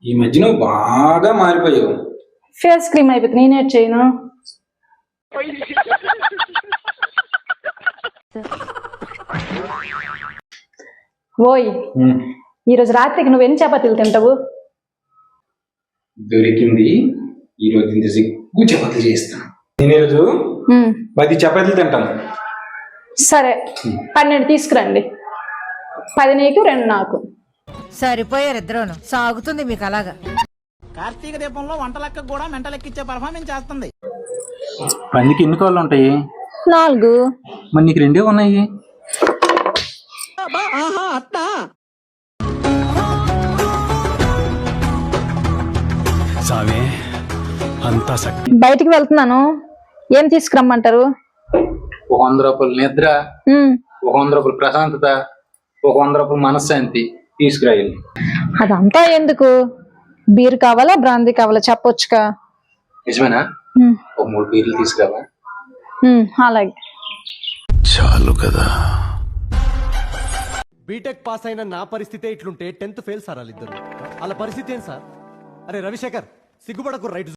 ఈ మధ్య నువ్వు బాగా మారిపోయావు. ఫేస్ క్రీమ్ అయిపోతుంది, నేనే చేయను. ఓయ్, ఈరోజు రాత్రికి నువ్వు ఎన్ని చపాతీలు తింటావు? దొరికింది. ఈరోజు ఇంత సిగ్గు చపాతీలు చేస్తాను. నేను ఈరోజు 10 చపాతీలు తింటాను. సరే, 12 తీసుకురండి. 10 నీకు, 2 నాకు. సరిపోయారు ఇద్దరును. సాగుతుంది మీకు అలాగా. కార్తీక దీపంలో వంట లెక్క కూడా మెంట లెక్కిచ్చే పర్ఫార్మెన్స్ చేస్తుంది. పందికి ఎన్ని కాళ్ళు ఉంటాయి? 4. మరి నీకు 2 ఉన్నాయి. బయటికి వెళ్తున్నాను, ఏం తీసుకురమ్మంటారు? 100 రూపాయలు నిద్ర, 100 రూపాయలు ప్రశాంతత, 100 రూపాయలు మనశ్శాంతి తీసుకురాయాలి. అదంతా ఎందుకు? బీర్ కావాలా, బ్రాందీ కావాలా చెప్పొచ్చుగా. నిజమేనా? 3 బీర్లు తీసుకురావా? అలాగే. చాలు కదా. బీటెక్ పాస్ అయిన నా పరిస్థితే ఇట్లుంటే 10th ఫెయిల్ సార్ వాళ్ళిద్దరు. అలా పరిస్థితి ఏం సార్? అరే రవిశేఖర్, సిగ్గుపడకు. రైట్